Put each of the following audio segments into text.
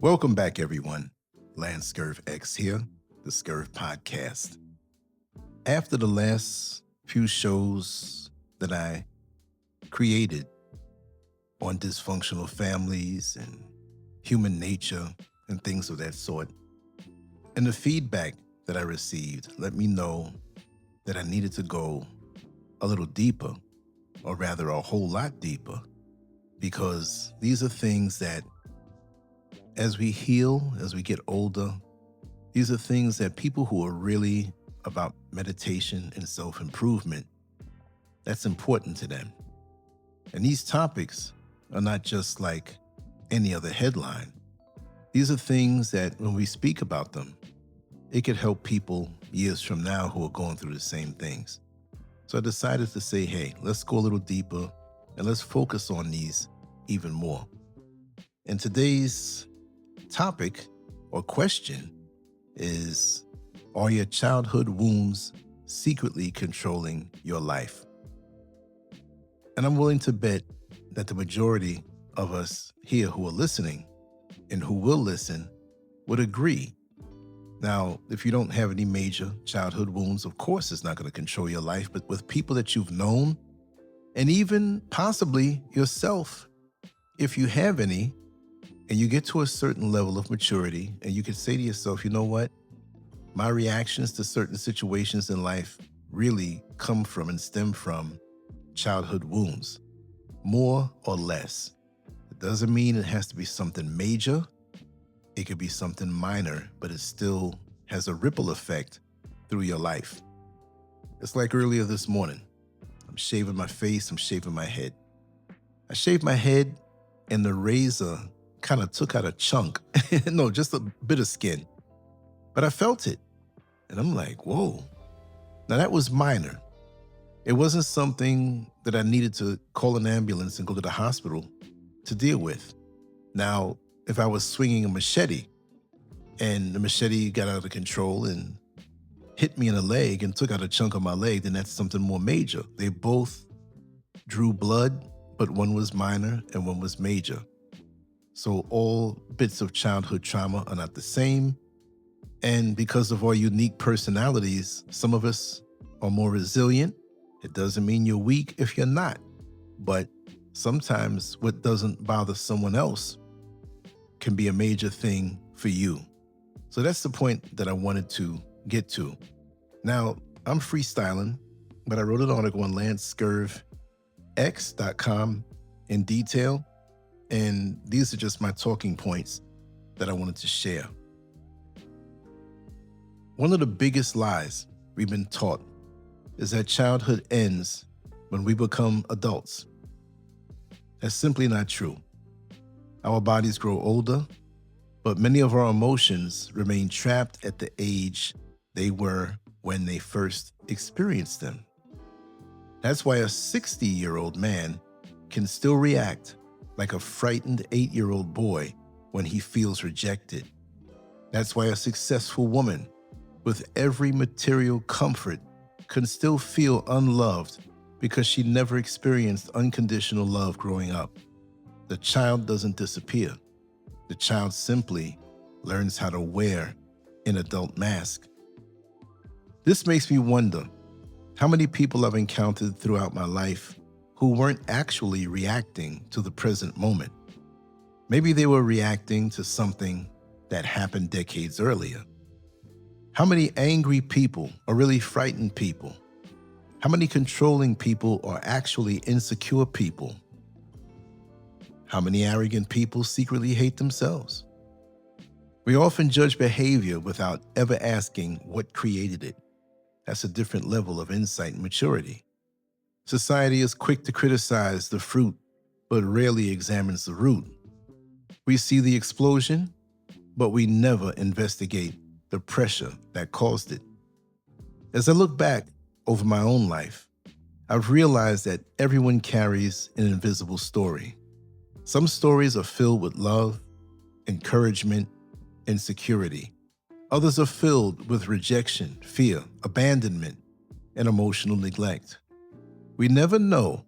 Welcome back, everyone. LanceScurvX here, the Scurv podcast. After the last few shows that I created on dysfunctional families and human nature and things of that sort, and the feedback that I received let me know that I needed to go a little deeper, or rather a whole lot deeper, because these are things that as we heal, as we get older, these are things that people who are really about meditation and self-improvement, that's important to them. And these topics are not just like any other headline. These are things that when we speak about them, it could help people years from now who are going through the same things. So I decided to say, hey, let's go a little deeper and let's focus on these even more. And today's topic or question is, are your childhood wounds secretly controlling your life? And I'm willing to bet that the majority of us here who are listening and who will listen would agree. Now, if you don't have any major childhood wounds, of course it's not going to control your life, but with people that you've known, and even possibly yourself, if you have any, and you get to a certain level of maturity and you can say to yourself, you know what? My reactions to certain situations in life really come from and stem from childhood wounds, more or less. It doesn't mean it has to be something major. It could be something minor, but it still has a ripple effect through your life. It's like earlier this morning. I'm shaving my face, I'm shaving my head. I shaved my head and the razor kind of took out a chunk. No, just a bit of skin. But I felt it. And I'm like, whoa. Now that was minor. It wasn't something that I needed to call an ambulance and go to the hospital to deal with. Now, if I was swinging a machete and the machete got out of control and hit me in the leg and took out a chunk of my leg, then that's something more major. They both drew blood, but one was minor and one was major. So all bits of childhood trauma are not the same. And because of our unique personalities, some of us are more resilient. It doesn't mean you're weak if you're not. But sometimes what doesn't bother someone else can be a major thing for you. So that's the point that I wanted to get to. Now, I'm freestyling, but I wrote an article on LanceScurvX.com in detail. And these are just my talking points that I wanted to share. One of the biggest lies we've been taught is that childhood ends when we become adults. That's simply not true. Our bodies grow older, but many of our emotions remain trapped at the age they were when they first experienced them. That's why a 60-year-old man can still react like a frightened 8-year-old boy when he feels rejected. That's why a successful woman with every material comfort can still feel unloved because she never experienced unconditional love growing up. The child doesn't disappear. The child simply learns how to wear an adult mask. This makes me wonder how many people I've encountered throughout my life who weren't actually reacting to the present moment. Maybe they were reacting to something that happened decades earlier. How many angry people are really frightened people? How many controlling people are actually insecure people? How many arrogant people secretly hate themselves? We often judge behavior without ever asking what created it. That's a different level of insight and maturity. Society is quick to criticize the fruit, but rarely examines the root. We see the explosion, but we never investigate the pressure that caused it. As I look back over my own life, I've realized that everyone carries an invisible story. Some stories are filled with love, encouragement, and security. Others are filled with rejection, fear, abandonment, and emotional neglect. We never know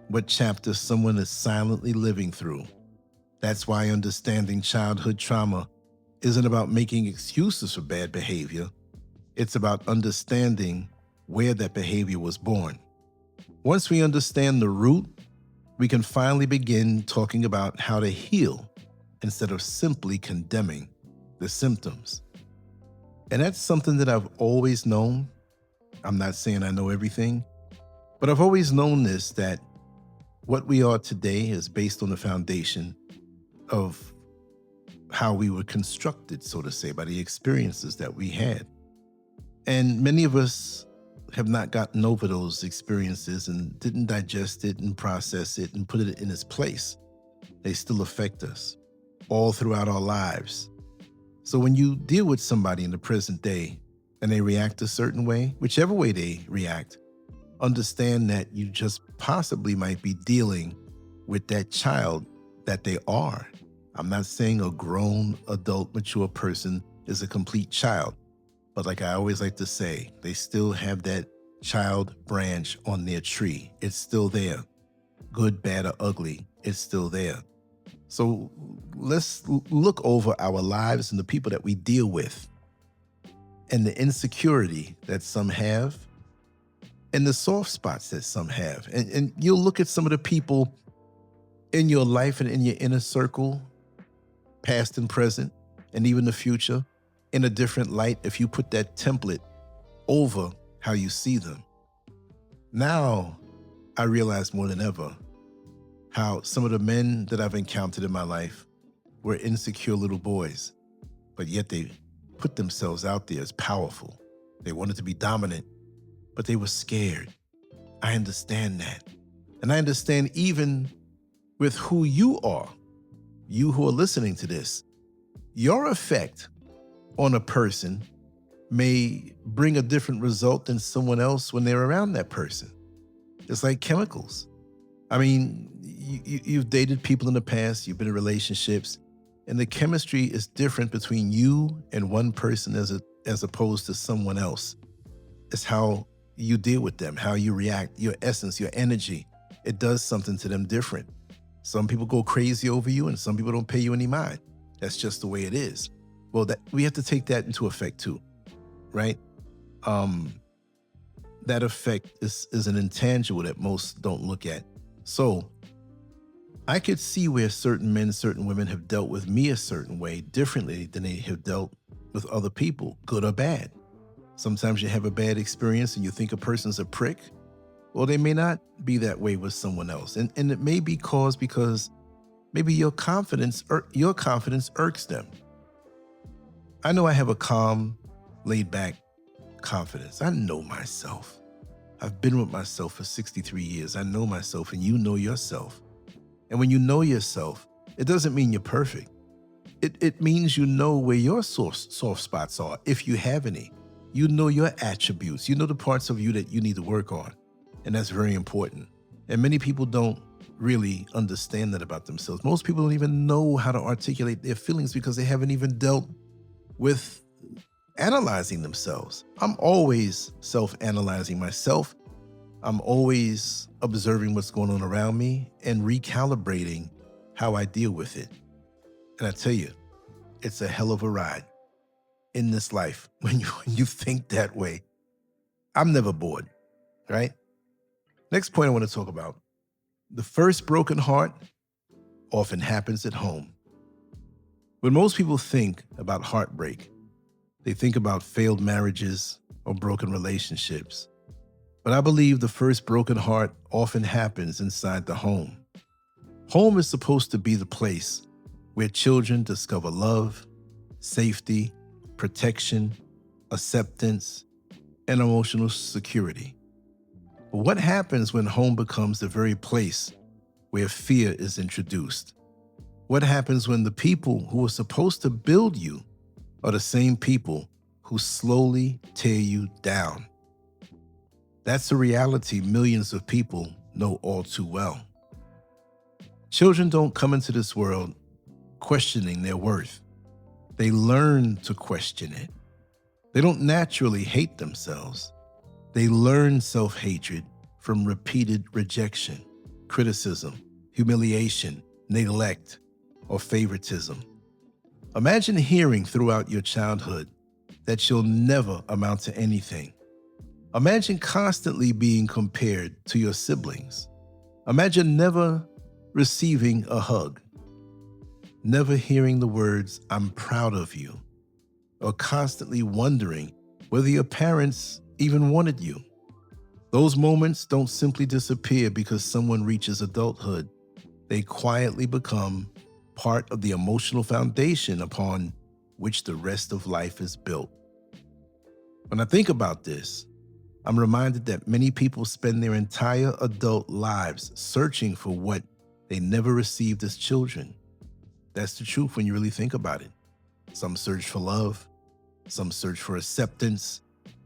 what chapter someone is silently living through. That's why understanding childhood trauma isn't about making excuses for bad behavior. It's about understanding where that behavior was born. Once we understand the root, we can finally begin talking about how to heal instead of simply condemning the symptoms. And that's something that I've always known. I'm not saying I know everything, but I've always known this, that what we are today is based on the foundation of how we were constructed, so to say, by the experiences that we had. And many of us have not gotten over those experiences and didn't digest it and process it and put it in its place. They still affect us all throughout our lives. So when you deal with somebody in the present day and they react a certain way, whichever way they react, understand that you just possibly might be dealing with that child that they are. I'm not saying a grown, adult, mature person is a complete child. But like I always like to say, they still have that child branch on their tree. It's still there. Good, bad, or ugly, it's still there. So let's look over our lives and the people that we deal with and the insecurity that some have and the soft spots that some have. And you'll look at some of the people in your life and in your inner circle, past and present, and even the future, in a different light if you put that template over how you see them. Now, I realize more than ever how some of the men that I've encountered in my life were insecure little boys, but yet they put themselves out there as powerful. They wanted to be dominant, but they were scared. I understand that. And I understand even with who you are, you who are listening to this, your effect on a person may bring a different result than someone else when they're around that person. It's like chemicals. I mean, you've dated people in the past, you've been in relationships, and the chemistry is different between you and one person as opposed to someone else. It's how you deal with them, how you react, your essence, your energy. It does something to them different. Some people go crazy over you and some people don't pay you any mind. That's just the way it is. Well, we have to take that into effect too, right? That effect is an intangible that most don't look at. So I could see where certain men, certain women have dealt with me a certain way differently than they have dealt with other people, good or bad. Sometimes you have a bad experience and you think a person's a prick. Well, they may not be that way with someone else. And it may be caused because maybe your confidence irks them. I know I have a calm, laid back confidence. I know myself. I've been with myself for 63 years. I know myself and you know yourself. And when you know yourself, it doesn't mean you're perfect. It means you know where your soft spots are, if you have any. You know your attributes. You know the parts of you that you need to work on. And that's very important. And many people don't really understand that about themselves. Most people don't even know how to articulate their feelings because they haven't even dealt with analyzing themselves. I'm always self-analyzing myself. I'm always observing what's going on around me and recalibrating how I deal with it. And I tell you, it's a hell of a ride in this life when you think that way. I'm never bored, right? Next point I want to talk about. The first broken heart often happens at home. When most people think about heartbreak, they think about failed marriages or broken relationships. But I believe the first broken heart often happens inside the home. Home is supposed to be the place where children discover love, safety, protection, acceptance, and emotional security. But what happens when home becomes the very place where fear is introduced? What happens when the people who are supposed to build you are the same people who slowly tear you down? That's a reality millions of people know all too well. Children don't come into this world questioning their worth. They learn to question it. They don't naturally hate themselves. They learn self-hatred from repeated rejection, criticism, humiliation, neglect. or favoritism. Imagine hearing throughout your childhood that you'll never amount to anything. Imagine constantly being compared to your siblings. Imagine never receiving a hug, never hearing the words, "I'm proud of you," or constantly wondering whether your parents even wanted you. Those moments don't simply disappear because someone reaches adulthood. They quietly become part of the emotional foundation upon which the rest of life is built. When I think about this, I'm reminded that many people spend their entire adult lives searching for what they never received as children. That's the truth when you really think about it. Some search for love, some search for acceptance,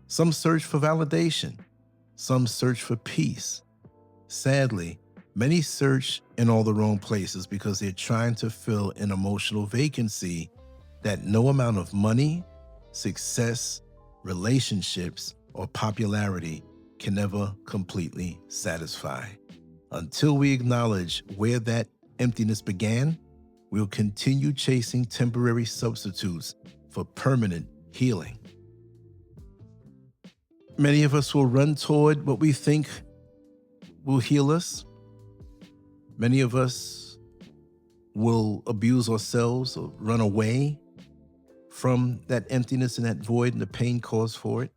some search for validation, some search for peace. Sadly, many search in all the wrong places because they're trying to fill an emotional vacancy that no amount of money, success, relationships, or popularity can never completely satisfy. Until we acknowledge where that emptiness began, we'll continue chasing temporary substitutes for permanent healing. Many of us will run toward what we think will heal us. Many of us will abuse ourselves or run away from that emptiness and that void and the pain caused for it.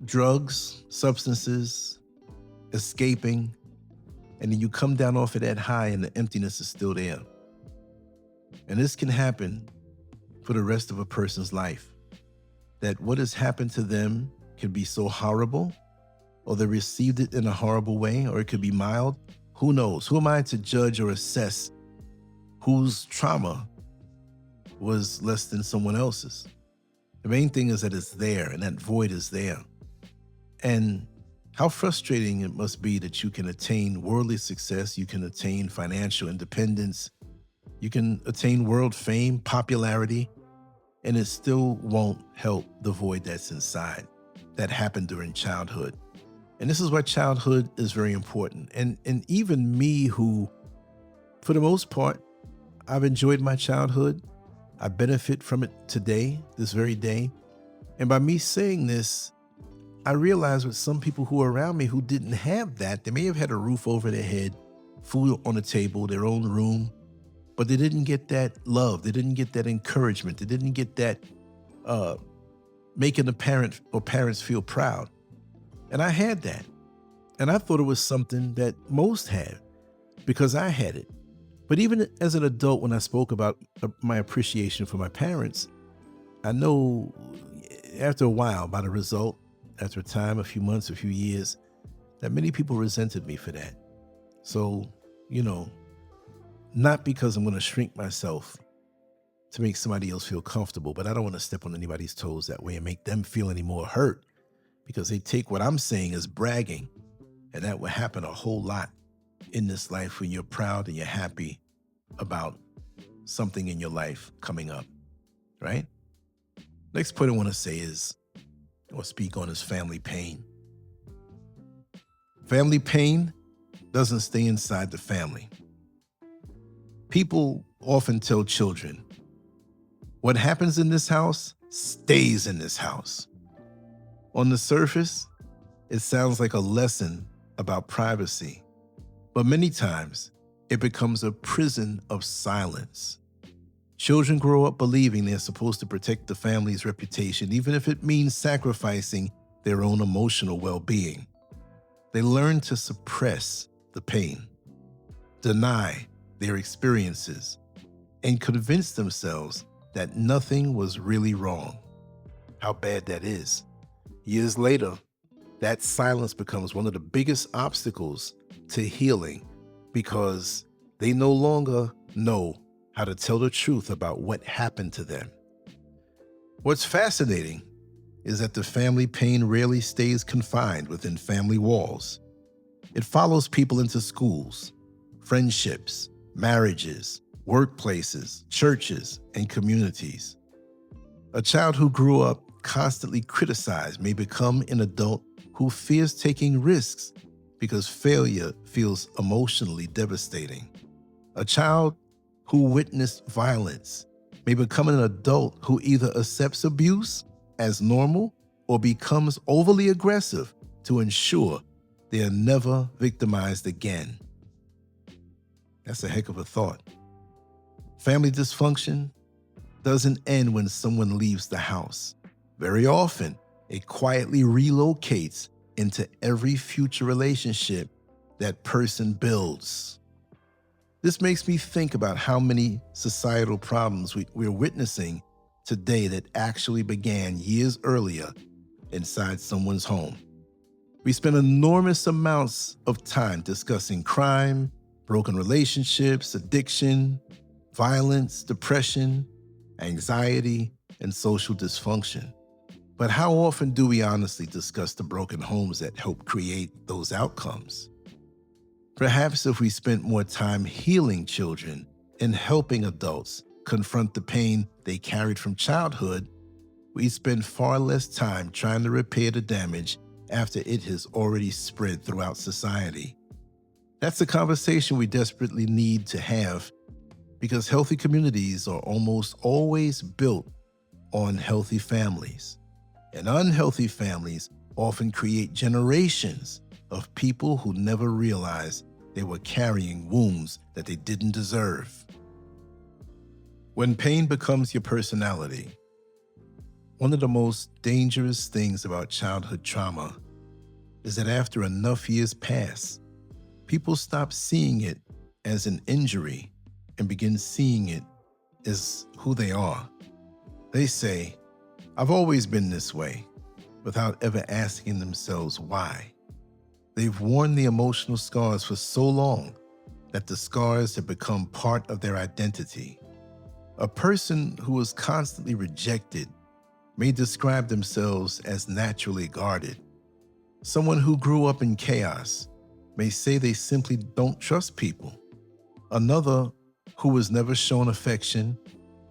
Drugs, substances, escaping, and then you come down off of that high and the emptiness is still there. And this can happen for the rest of a person's life. That what has happened to them can be so horrible, or they received it in a horrible way, or it could be mild. Who knows? Who am I to judge or assess whose trauma was less than someone else's? The main thing is that it's there and that void is there. And how frustrating it must be that you can attain worldly success, you can attain financial independence, you can attain world fame, popularity, and it still won't help the void that's inside that happened during childhood. And this is why childhood is very important. And even me, who, for the most part, I've enjoyed my childhood. I benefit from it today, this very day. And by me saying this, I realize with some people who are around me who didn't have that, they may have had a roof over their head, food on the table, their own room, but they didn't get that love. They didn't get that encouragement. They didn't get that making the parent or parents feel proud. And I had that. And I thought it was something that most had because I had it. But even as an adult, when I spoke about my appreciation for my parents, I know after a while, by the result, after a time, a few months, a few years, that many people resented me for that. So, not because I'm going to shrink myself to make somebody else feel comfortable, but I don't want to step on anybody's toes that way and make them feel any more hurt because they take what I'm saying as bragging. And that will happen a whole lot in this life when you're proud and you're happy about something in your life coming up, right? Next point I want to say is, or speak on, is family pain. Family pain doesn't stay inside the family. People often tell children, what happens in this house stays in this house. On the surface, it sounds like a lesson about privacy, but many times it becomes a prison of silence. Children grow up believing they're supposed to protect the family's reputation, even if it means sacrificing their own emotional well-being. They learn to suppress the pain, deny their experiences, and convince themselves that nothing was really wrong. How bad that is. Years later, that silence becomes one of the biggest obstacles to healing because they no longer know how to tell the truth about what happened to them. What's fascinating is that the family pain rarely stays confined within family walls. It follows people into schools, friendships, marriages, workplaces, churches, and communities. A child who grew up constantly criticized may become an adult who fears taking risks because failure feels emotionally devastating. A child who witnessed violence may become an adult who either accepts abuse as normal or becomes overly aggressive to ensure they are never victimized again. That's a heck of a thought. Family dysfunction doesn't end when someone leaves the house. Very often, it quietly relocates into every future relationship that person builds. This makes me think about how many societal problems we're witnessing today that actually began years earlier inside someone's home. We spend enormous amounts of time discussing crime, broken relationships, addiction, violence, depression, anxiety, and social dysfunction. But how often do we honestly discuss the broken homes that help create those outcomes? Perhaps if we spent more time healing children and helping adults confront the pain they carried from childhood, we'd spend far less time trying to repair the damage after it has already spread throughout society. That's a conversation we desperately need to have, because healthy communities are almost always built on healthy families. And unhealthy families often create generations of people who never realized they were carrying wounds that they didn't deserve. When pain becomes your personality, one of the most dangerous things about childhood trauma is that after enough years pass, people stop seeing it as an injury and begin seeing it as who they are. They say, "I've always been this way," without ever asking themselves why. They've worn the emotional scars for so long that the scars have become part of their identity. A person who is constantly rejected may describe themselves as naturally guarded. Someone who grew up in chaos may say they simply don't trust people. Another who was never shown affection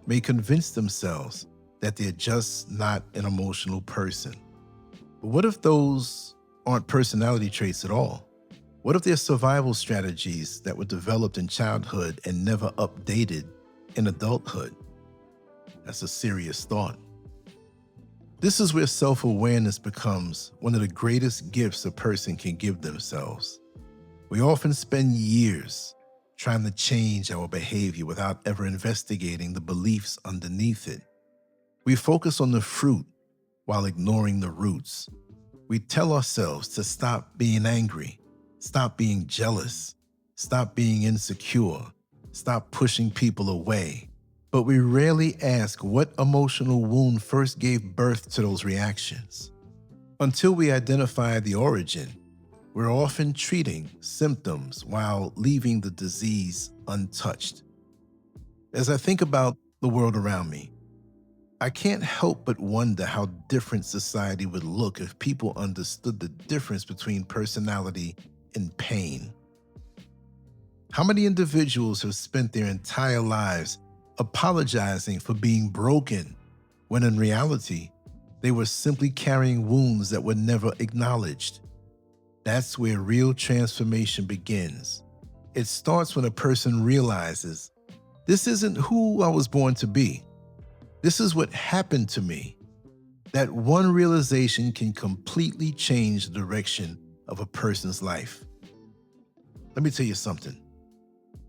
may convince themselves that they're just not an emotional person. But what if those aren't personality traits at all? What if they're survival strategies that were developed in childhood and never updated in adulthood? That's a serious thought. This is where self-awareness becomes one of the greatest gifts a person can give themselves. We often spend years trying to change our behavior without ever investigating the beliefs underneath it. We focus on the fruit while ignoring the roots. We tell ourselves to stop being angry, stop being jealous, stop being insecure, stop pushing people away. But we rarely ask what emotional wound first gave birth to those reactions. Until we identify the origin, we're often treating symptoms while leaving the disease untouched. As I think about the world around me, I can't help but wonder how different society would look if people understood the difference between personality and pain. How many individuals have spent their entire lives apologizing for being broken, when in reality, they were simply carrying wounds that were never acknowledged? That's where real transformation begins. It starts when a person realizes, this isn't who I was born to be. This is what happened to me. That one realization can completely change the direction of a person's life. Let me tell you something.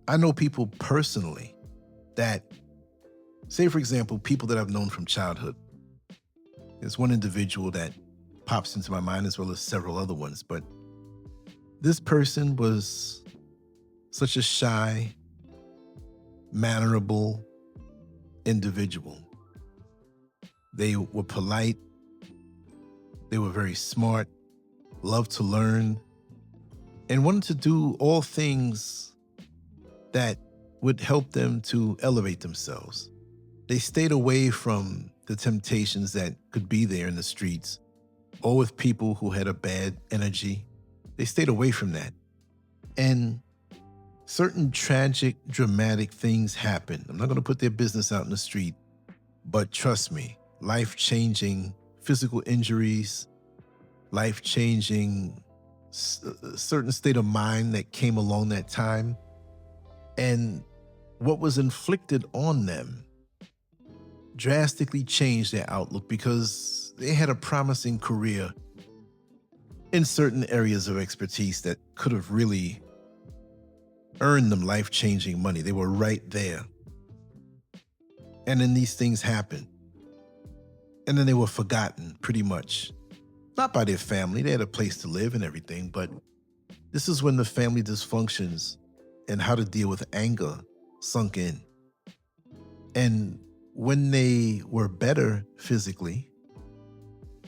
I know people personally that, say for example, people that I've known from childhood. There's one individual that pops into my mind as well as several other ones, but this person was such a shy, mannerable individual. They were polite, they were very smart, loved to learn, and wanted to do all things that would help them to elevate themselves. They stayed away from the temptations that could be there in the streets or with people who had a bad energy. They stayed away from that. And certain tragic, dramatic things happen. I'm not going to put their business out in the street, but trust me, life-changing physical injuries, life-changing certain state of mind that came along that time. And what was inflicted on them drastically changed their outlook because they had a promising career in certain areas of expertise that could have really earned them life-changing money. They were right there. And then these things happened. And then they were forgotten pretty much. Not by their family. They had a place to live and everything, but this is when the family dysfunctions and how to deal with anger sunk in. And when they were better physically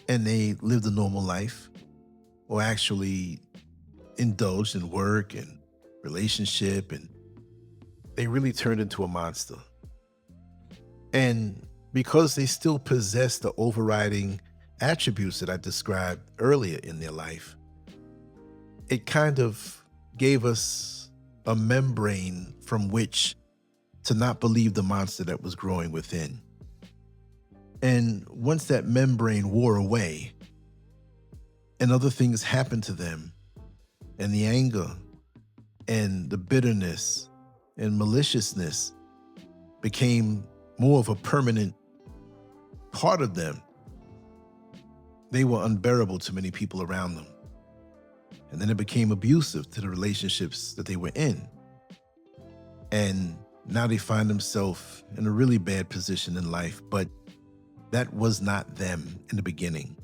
and they lived a normal life or actually indulged in work and relationship, and they really turned into a monster. And because they still possess the overriding attributes that I described earlier in their life, it kind of gave us a membrane from which to not believe the monster that was growing within. And once that membrane wore away and other things happened to them, and the anger and the bitterness and maliciousness became more of a permanent part of them, they were unbearable to many people around them. And then it became abusive to the relationships that they were in. And now they find themselves in a really bad position in life, but that was not them in the beginning.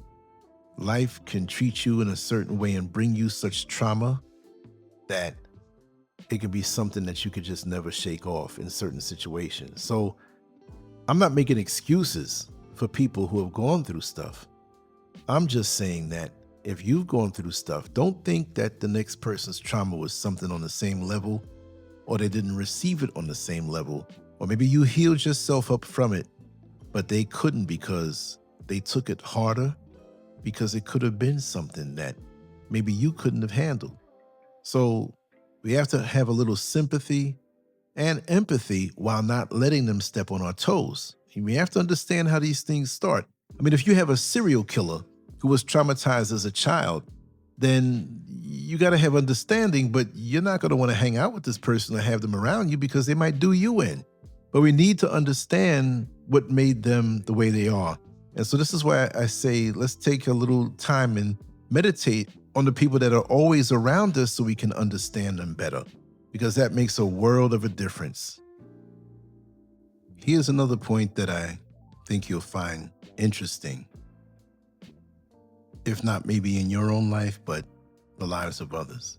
Life can treat you in a certain way and bring you such trauma that it can be something that you could just never shake off in certain situations. So I'm not making excuses for people who have gone through stuff. I'm just saying that if you've gone through stuff, don't think that the next person's trauma was something on the same level, or they didn't receive it on the same level, or maybe you healed yourself up from it, but they couldn't because they took it harder, because it could have been something that maybe you couldn't have handled. So we have to have a little sympathy and empathy while not letting them step on our toes. We have to understand how these things start. I mean, if you have a serial killer who was traumatized as a child, then you got to have understanding, but you're not going to want to hang out with this person or have them around you because they might do you in. But we need to understand what made them the way they are. And so this is why I say, let's take a little time and meditate on the people that are always around us so we can understand them better, because that makes a world of a difference. Here's another point that I think you'll find interesting, if not maybe in your own life, but the lives of others.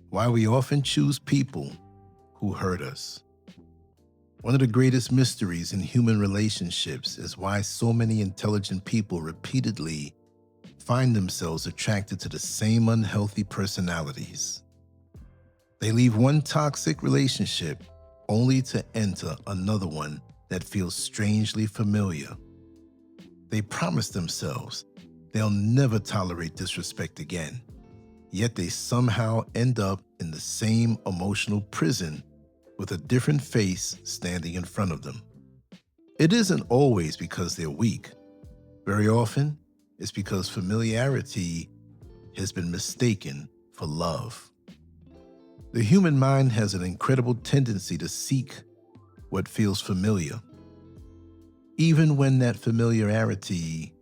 Why we often choose people who hurt us. One of the greatest mysteries in human relationships is why so many intelligent people repeatedly find themselves attracted to the same unhealthy personalities. They leave one toxic relationship only to enter another one that feels strangely familiar. They promise themselves they'll never tolerate disrespect again, yet they somehow end up in the same emotional prison with a different face standing in front of them. It isn't always because they're weak. Very often, it's because familiarity has been mistaken for love. The human mind has an incredible tendency to seek what feels familiar, even when that familiarity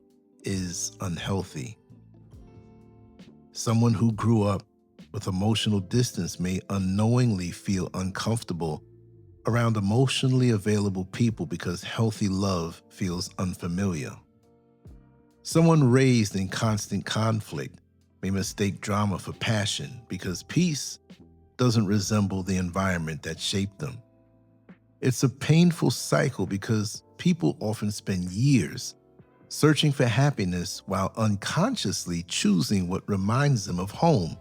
is unhealthy. Someone who grew up with emotional distance may unknowingly feel uncomfortable around emotionally available people because healthy love feels unfamiliar. Someone raised in constant conflict may mistake drama for passion because peace doesn't resemble the environment that shaped them. It's a painful cycle because people often spend years searching for happiness while unconsciously choosing what reminds them of home,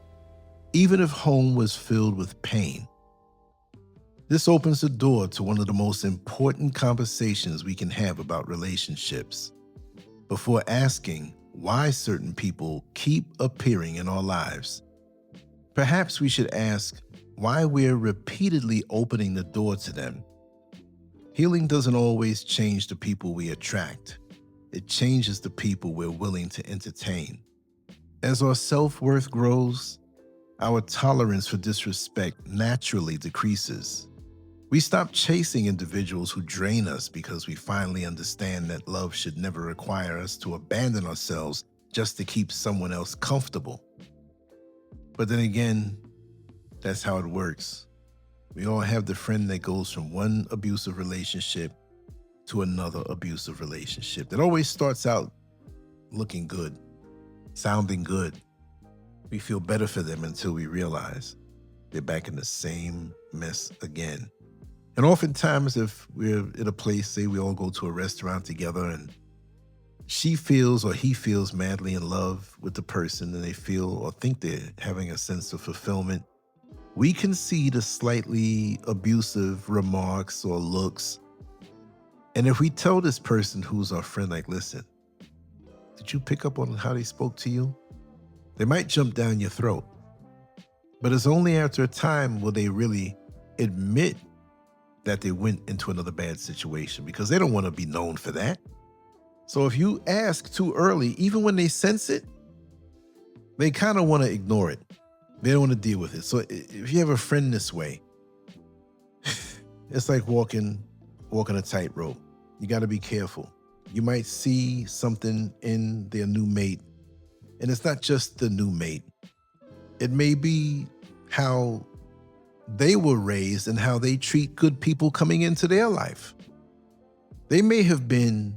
even if home was filled with pain. This opens the door to one of the most important conversations we can have about relationships. Before asking why certain people keep appearing in our lives, perhaps we should ask why we're repeatedly opening the door to them. Healing doesn't always change the people we attract. It changes the people we're willing to entertain. As our self-worth grows, our tolerance for disrespect naturally decreases. We stop chasing individuals who drain us because we finally understand that love should never require us to abandon ourselves just to keep someone else comfortable. But then again, that's how it works. We all have the friend that goes from one abusive relationship to another abusive relationship that always starts out looking good, sounding good. We feel better for them until we realize they're back in the same mess again. And oftentimes, if we're in a place, say we all go to a restaurant together and she feels or he feels madly in love with the person and they feel or think they're having a sense of fulfillment, we can see the slightly abusive remarks or looks. And if we tell this person who's our friend, like, listen, did you pick up on how they spoke to you? They might jump down your throat. But it's only after a time will they really admit that they went into another bad situation, because they don't want to be known for that. So if you ask too early, even when they sense it, they kind of want to ignore it. They don't want to deal with it. So if you have a friend this way, it's like walking a tightrope. You got to be careful. You might see something in their new mate, and it's not just the new mate. It may be how they were raised and how they treat good people coming into their life. They may have been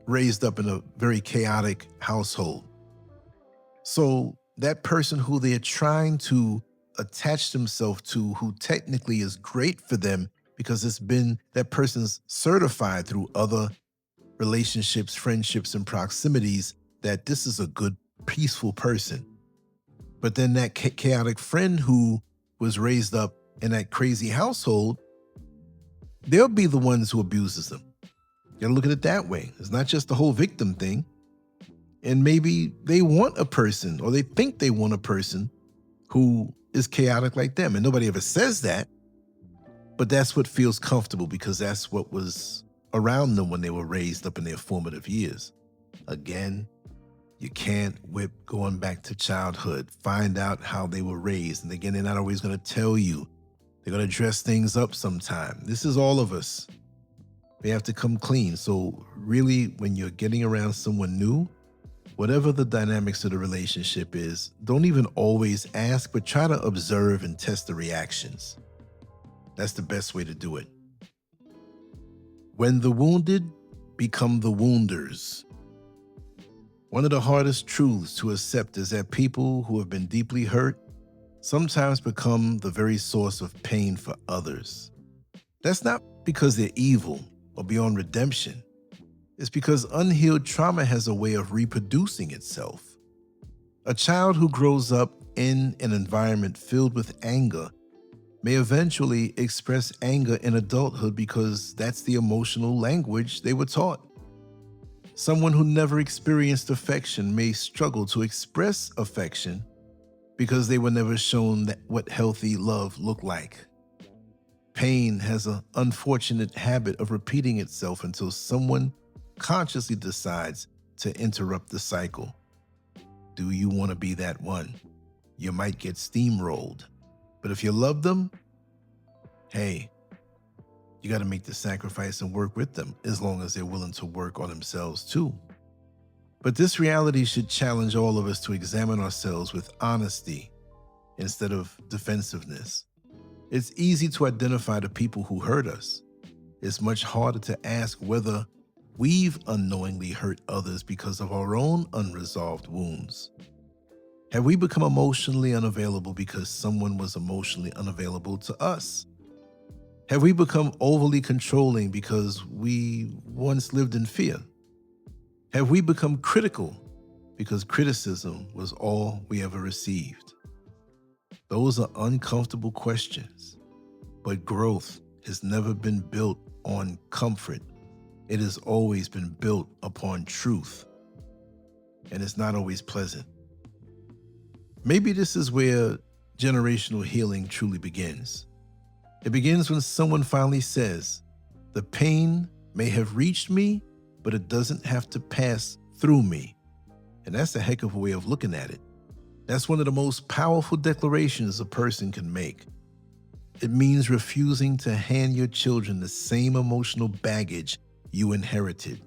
raised up in a very chaotic household. So that person who they're trying to attach themselves to, who technically is great for them because it's been that person's certified through other relationships, friendships, and proximities that this is a good, peaceful person. But then that chaotic friend who was raised up in that crazy household, they'll be the ones who abuses them. You gotta look at it that way. It's not just the whole victim thing. And maybe they want a person, or they think they want a person who is chaotic like them. And nobody ever says that, but that's what feels comfortable because that's what was around them when they were raised up in their formative years. Again, you can't whip going back to childhood. Find out how they were raised. And again, they're not always going to tell you. They're going to dress things up sometime. This is all of us. They have to come clean. So really, when you're getting around someone new, whatever the dynamics of the relationship is, don't even always ask, but try to observe and test the reactions. That's the best way to do it. When the wounded become the wounders. One of the hardest truths to accept is that people who have been deeply hurt sometimes become the very source of pain for others. That's not because they're evil or beyond redemption. It's because unhealed trauma has a way of reproducing itself. A child who grows up in an environment filled with anger may eventually express anger in adulthood because that's the emotional language they were taught. Someone who never experienced affection may struggle to express affection because they were never shown what healthy love looked like. Pain has an unfortunate habit of repeating itself until someone consciously decides to interrupt the cycle. Do you want to be that one? You might get steamrolled. But if you love them, hey, you got to make the sacrifice and work with them as long as they're willing to work on themselves too. But this reality should challenge all of us to examine ourselves with honesty instead of defensiveness. It's easy to identify the people who hurt us. It's much harder to ask whether we've unknowingly hurt others because of our own unresolved wounds. Have we become emotionally unavailable because someone was emotionally unavailable to us? Have we become overly controlling because we once lived in fear? Have we become critical because criticism was all we ever received? Those are uncomfortable questions, but growth has never been built on comfort. It has always been built upon truth, and it's not always pleasant. Maybe this is where generational healing truly begins. It begins when someone finally says, the pain may have reached me, but it doesn't have to pass through me. And that's a heck of a way of looking at it. That's one of the most powerful declarations a person can make. It means refusing to hand your children the same emotional baggage you inherited.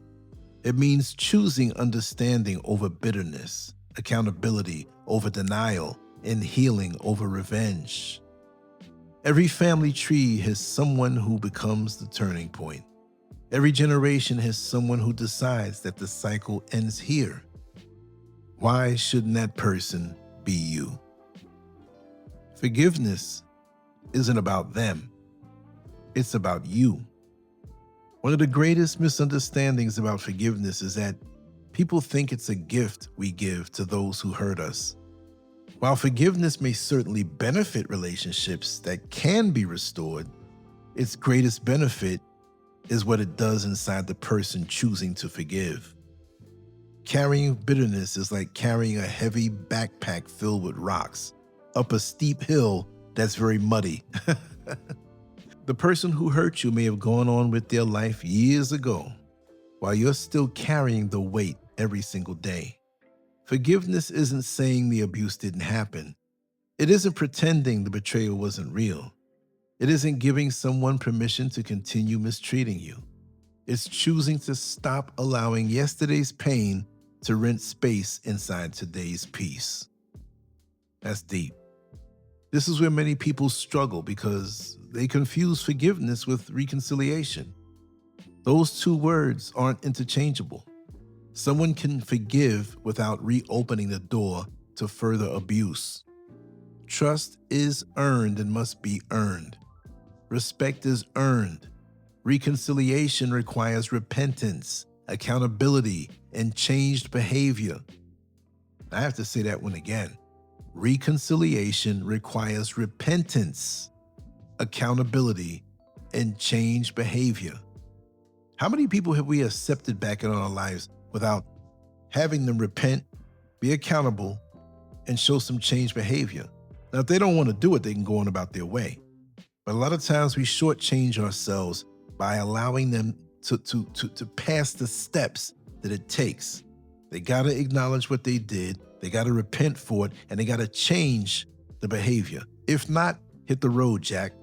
It means choosing understanding over bitterness, accountability over denial, and healing over revenge. Every family tree has someone who becomes the turning point. Every generation has someone who decides that the cycle ends here. Why shouldn't that person be you? Forgiveness isn't about them. It's about you. One of the greatest misunderstandings about forgiveness is that people think it's a gift we give to those who hurt us. While forgiveness may certainly benefit relationships that can be restored, its greatest benefit is what it does inside the person choosing to forgive. Carrying bitterness is like carrying a heavy backpack filled with rocks up a steep hill that's very muddy. The person who hurt you may have gone on with their life years ago, while you're still carrying the weight every single day. Forgiveness isn't saying the abuse didn't happen. It isn't pretending the betrayal wasn't real. It isn't giving someone permission to continue mistreating you. It's choosing to stop allowing yesterday's pain to rent space inside today's peace. That's deep. This is where many people struggle because they confuse forgiveness with reconciliation. Those two words aren't interchangeable. Someone can forgive without reopening the door to further abuse. Trust is earned and must be earned. Respect is earned. Reconciliation requires repentance, accountability, and changed behavior. I have to say that one again. Reconciliation requires repentance, accountability, and changed behavior. How many people have we accepted back in our lives without having them repent, be accountable, and show some changed behavior? Now, if they don't want to do it, they can go on about their way. But a lot of times we shortchange ourselves by allowing them to pass the steps that it takes. They got to acknowledge what they did, they got to repent for it, and they got to change the behavior. If not, hit the road, Jack,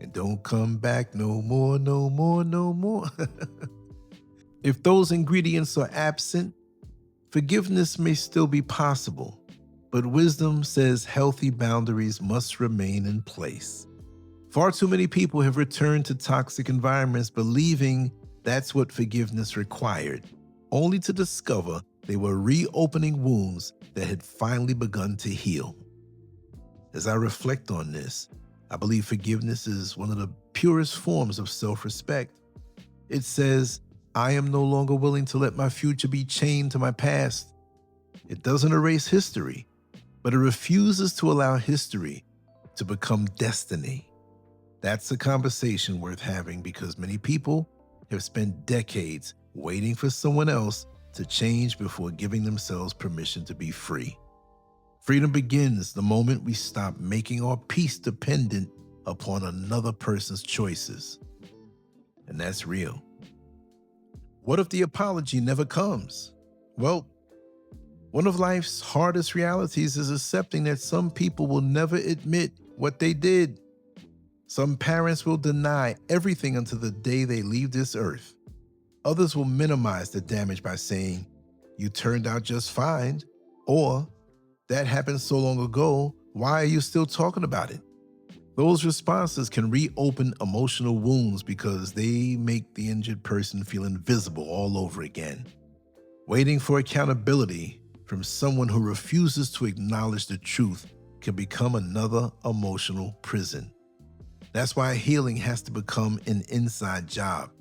and don't come back no more, no more, no more. If those ingredients are absent, forgiveness may still be possible, but wisdom says healthy boundaries must remain in place. Far too many people have returned to toxic environments believing that's what forgiveness required, only to discover they were reopening wounds that had finally begun to heal. As I reflect on this, I believe forgiveness is one of the purest forms of self-respect. It says, I am no longer willing to let my future be chained to my past. It doesn't erase history, but it refuses to allow history to become destiny. That's a conversation worth having because many people have spent decades waiting for someone else to change before giving themselves permission to be free. Freedom begins the moment we stop making our peace dependent upon another person's choices. And that's real. What if the apology never comes? Well, one of life's hardest realities is accepting that some people will never admit what they did. Some parents will deny everything until the day they leave this earth. Others will minimize the damage by saying, "You turned out just fine," or "That happened so long ago, why are you still talking about it?" Those responses can reopen emotional wounds because they make the injured person feel invisible all over again. Waiting for accountability from someone who refuses to acknowledge the truth can become another emotional prison. That's why healing has to become an inside job.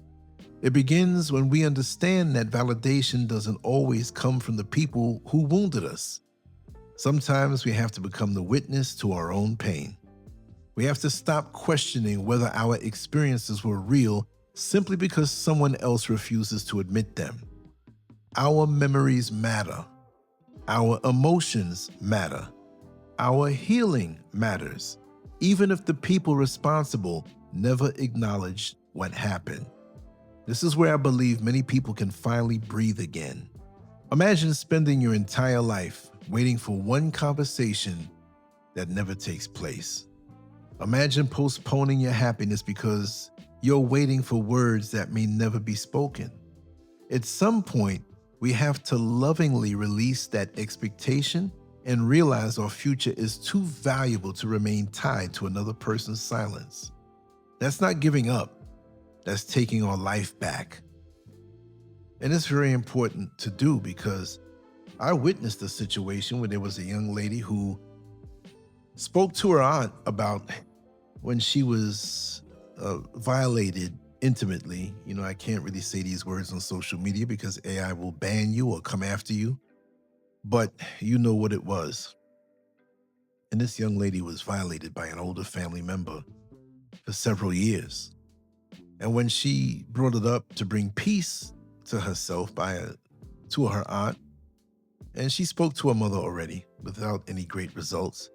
It begins when we understand that validation doesn't always come from the people who wounded us. Sometimes we have to become the witness to our own pain. We have to stop questioning whether our experiences were real simply because someone else refuses to admit them. Our memories matter. Our emotions matter. Our healing matters, even if the people responsible never acknowledged what happened. This is where I believe many people can finally breathe again. Imagine spending your entire life waiting for one conversation that never takes place. Imagine postponing your happiness because you're waiting for words that may never be spoken. At some point, we have to lovingly release that expectation and realize our future is too valuable to remain tied to another person's silence. That's not giving up, that's taking our life back. And it's very important to do because I witnessed a situation where there was a young lady who spoke to her aunt about when she was violated intimately. You know, I can't really say these words on social media because AI will ban you or come after you, but you know what it was. And this young lady was violated by an older family member for several years. And when she brought it up to bring peace to herself to her aunt, and she spoke to her mother already without any great results.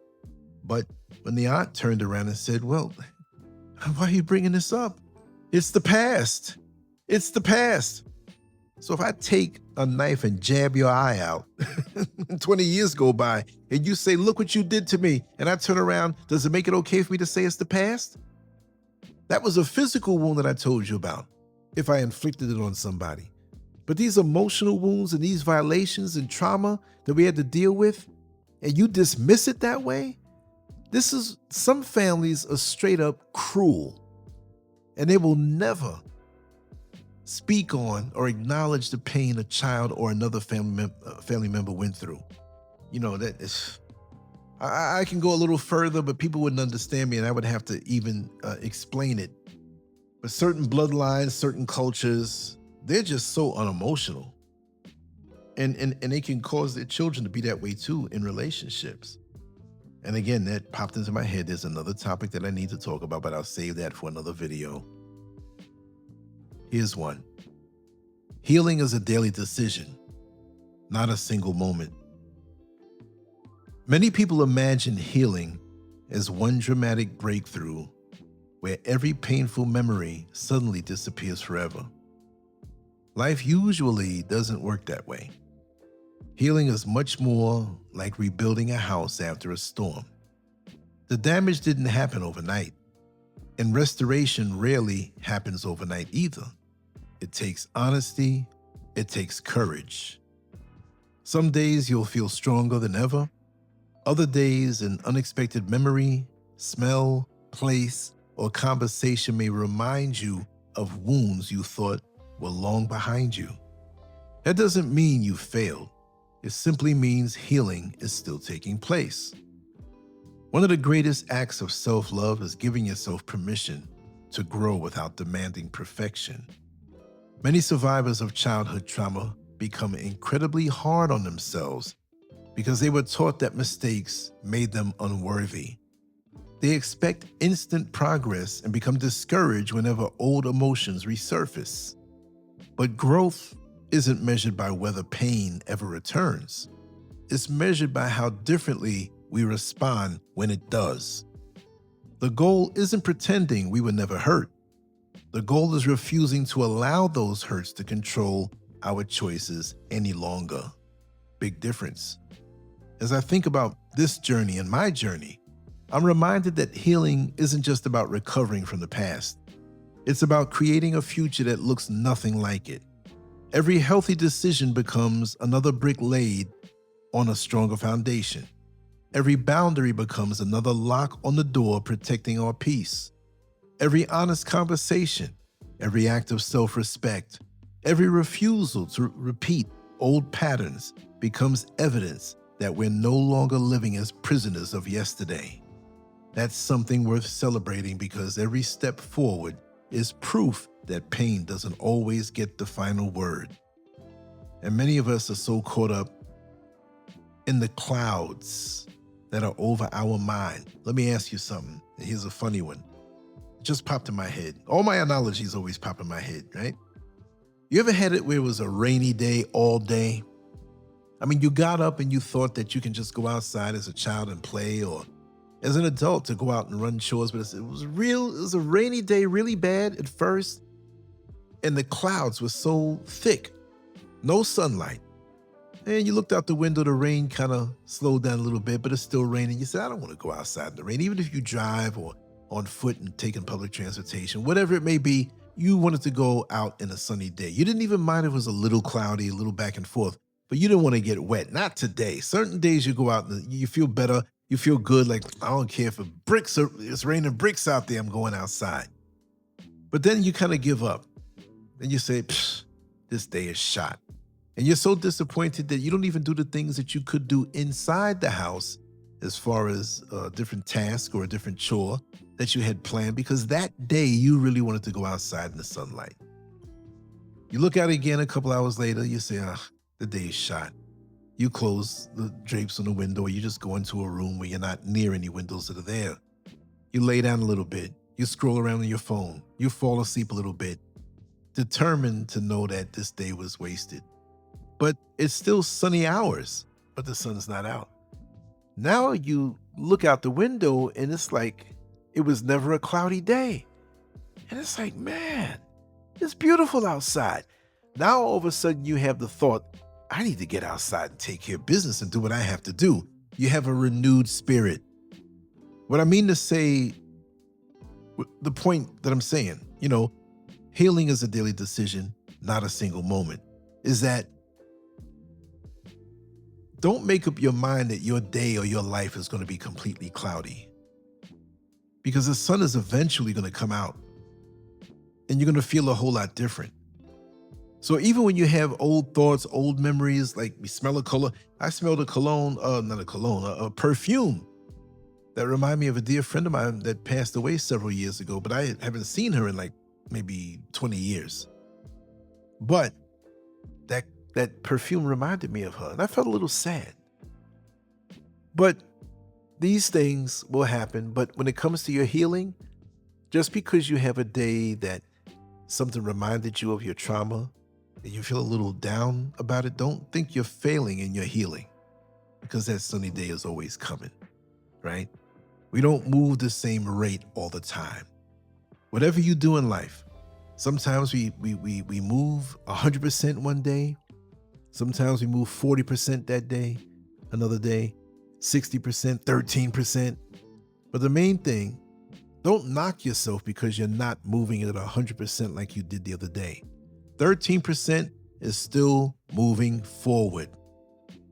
But when the aunt turned around and said, well, why are you bringing this up? It's the past. It's the past. So if I take a knife and jab your eye out, 20 years go by, and you say, look what you did to me, and I turn around, does it make it okay for me to say it's the past? That was a physical wound that I told you about, if I inflicted it on somebody. But these emotional wounds and these violations and trauma that we had to deal with, and you dismiss it that way? Some families are straight up cruel, and they will never speak on or acknowledge the pain a child or another family member went through. You know, that is, I can go a little further, but people wouldn't understand me and I would have to even explain it. But certain bloodlines, certain cultures, they're just so unemotional. And they can cause their children to be that way too in relationships. And again, that popped into my head. There's another topic that I need to talk about, but I'll save that for another video. Here's one. Healing is a daily decision, not a single moment. Many people imagine healing as one dramatic breakthrough where every painful memory suddenly disappears forever. Life usually doesn't work that way. Healing is much more like rebuilding a house after a storm. The damage didn't happen overnight, and restoration rarely happens overnight either. It takes honesty, it takes courage. Some days you'll feel stronger than ever. Other days, an unexpected memory, smell, place, or conversation may remind you of wounds you thought were long behind you. That doesn't mean you failed. It simply means healing is still taking place. One of the greatest acts of self-love is giving yourself permission to grow without demanding perfection. Many survivors of childhood trauma become incredibly hard on themselves because they were taught that mistakes made them unworthy. They expect instant progress and become discouraged whenever old emotions resurface. But growth isn't measured by whether pain ever returns. It's measured by how differently we respond when it does. The goal isn't pretending we were never hurt. The goal is refusing to allow those hurts to control our choices any longer. Big difference. As I think about this journey and my journey, I'm reminded that healing isn't just about recovering from the past. It's about creating a future that looks nothing like it. Every healthy decision becomes another brick laid on a stronger foundation. Every boundary becomes another lock on the door protecting our peace. Every honest conversation, every act of self-respect, every refusal to repeat old patterns becomes evidence that we're no longer living as prisoners of yesterday. That's something worth celebrating because every step forward is proof that pain doesn't always get the final word. And many of us are so caught up in the clouds that are over our mind. Let me ask you something. Here's a funny one. It just popped in my head. All my analogies always pop in my head, right? You ever had it where it was a rainy day all day? I mean, you got up and you thought that you can just go outside as a child and play, or as an adult to go out and run chores, but it was a rainy day, really bad at first, and the clouds were so thick, no sunlight. And you looked out the window, the rain kind of slowed down a little bit, but it's still raining. You said, I don't want to go outside in the rain. Even if you drive or on foot and taking public transportation, whatever it may be, you wanted to go out in a sunny day. You didn't even mind if it was a little cloudy, a little back and forth, but you didn't want to get wet. Not today. Certain days you go out and you feel better. You feel good. Like, I don't care if it's raining bricks out there. I'm going outside. But then you kind of give up and you say, this day is shot. And you're so disappointed that you don't even do the things that you could do inside the house as far as a different task or a different chore that you had planned, because that day you really wanted to go outside in the sunlight. You look out again a couple hours later, you say, the day is shot. You close the drapes on the window, or you just go into a room where you're not near any windows that are there. You lay down a little bit. You scroll around on your phone. You fall asleep a little bit, determined to know that this day was wasted. But it's still sunny hours, but the sun's not out. Now you look out the window and it's like it was never a cloudy day. And it's like, man, it's beautiful outside. Now all of a sudden you have the thought, I need to get outside and take care of business and do what I have to do. You have a renewed spirit. What I mean to say, the point that I'm saying, healing is a daily decision, not a single moment, is that don't make up your mind that your day or your life is going to be completely cloudy, because the sun is eventually going to come out and you're going to feel a whole lot different. So even when you have old thoughts, old memories, like we smell a color, I smelled a cologne, a perfume that reminded me of a dear friend of mine that passed away several years ago, but I haven't seen her in like maybe 20 years. But that perfume reminded me of her, and I felt a little sad. But these things will happen. But when it comes to your healing, just because you have a day that something reminded you of your trauma and you feel a little down about it, don't think you're failing in your healing, because that sunny day is always coming, right? We don't move the same rate all the time. Whatever you do in life, sometimes we move 100% one day. Sometimes we move 40% that day, another day, 60%, 13%. But the main thing, don't knock yourself because you're not moving it at 100% like you did the other day. 13% is still moving forward.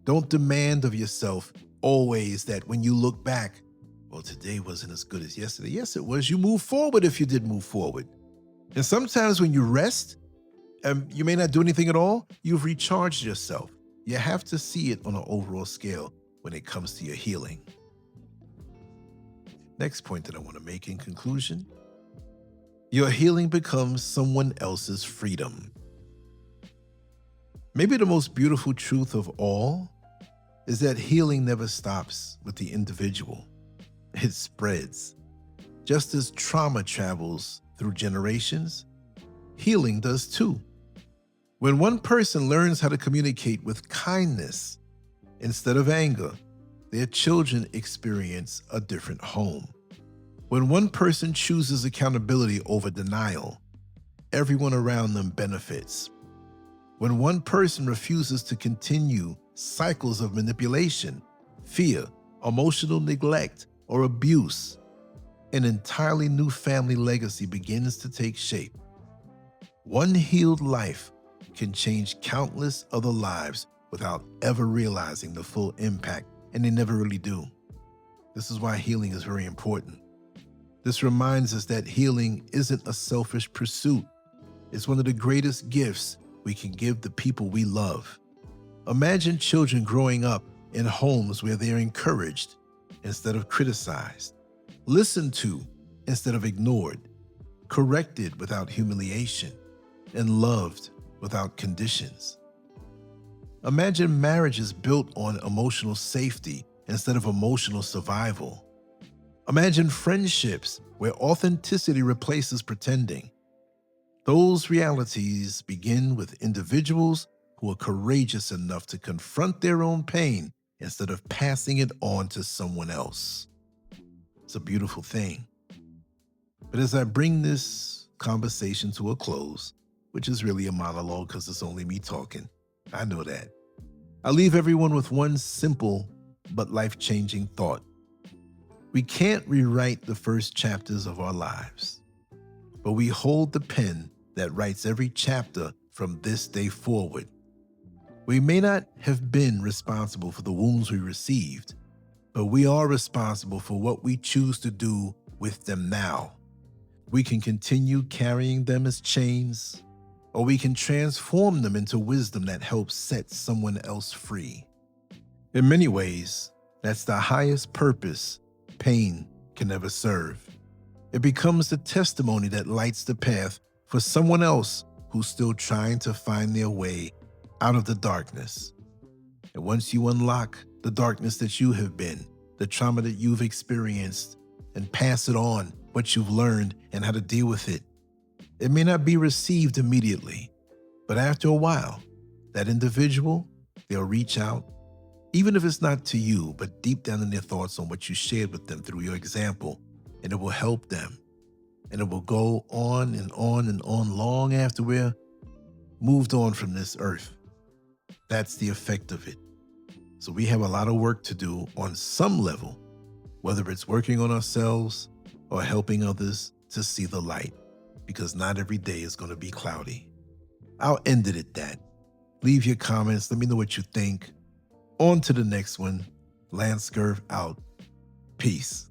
Don't demand of yourself always that when you look back, well, today wasn't as good as yesterday. Yes, it was. You move forward if you did move forward. And sometimes when you rest, you may not do anything at all, you've recharged yourself. You have to see it on an overall scale when it comes to your healing. Next point that I want to make in conclusion, your healing becomes someone else's freedom. Maybe the most beautiful truth of all is that healing never stops with the individual. It spreads. Just as trauma travels through generations, healing does too. When one person learns how to communicate with kindness instead of anger, their children experience a different home. When one person chooses accountability over denial, everyone around them benefits. When one person refuses to continue cycles of manipulation, fear, emotional neglect, or abuse, an entirely new family legacy begins to take shape. One healed life can change countless other lives without ever realizing the full impact, and they never really do. This is why healing is very important. This reminds us that healing isn't a selfish pursuit. It's one of the greatest gifts we can give the people we love. Imagine children growing up in homes where they're encouraged instead of criticized, listened to instead of ignored, corrected without humiliation, and loved without conditions. Imagine marriages built on emotional safety instead of emotional survival. Imagine friendships where authenticity replaces pretending. Those realities begin with individuals who are courageous enough to confront their own pain instead of passing it on to someone else. It's a beautiful thing. But as I bring this conversation to a close, which is really a monologue because it's only me talking, I know that. I leave everyone with one simple but life-changing thought. We can't rewrite the first chapters of our lives, but we hold the pen that writes every chapter from this day forward. We may not have been responsible for the wounds we received, but we are responsible for what we choose to do with them now. We can continue carrying them as chains, or we can transform them into wisdom that helps set someone else free. In many ways, that's the highest purpose pain can ever serve. It becomes the testimony that lights the path for someone else who's still trying to find their way out of the darkness. And once you unlock the darkness that you have been, the trauma that you've experienced, and pass it on, what you've learned and how to deal with it, it may not be received immediately, but after a while, that individual, they'll reach out, even if it's not to you, but deep down in their thoughts on what you shared with them through your example, and it will help them. And it will go on and on and on long after we're moved on from this earth. That's the effect of it. So we have a lot of work to do on some level, whether it's working on ourselves or helping others to see the light, because not every day is going to be cloudy. I'll end it at that. Leave your comments. Let me know what you think. On to the next one. LanceScurv out. Peace.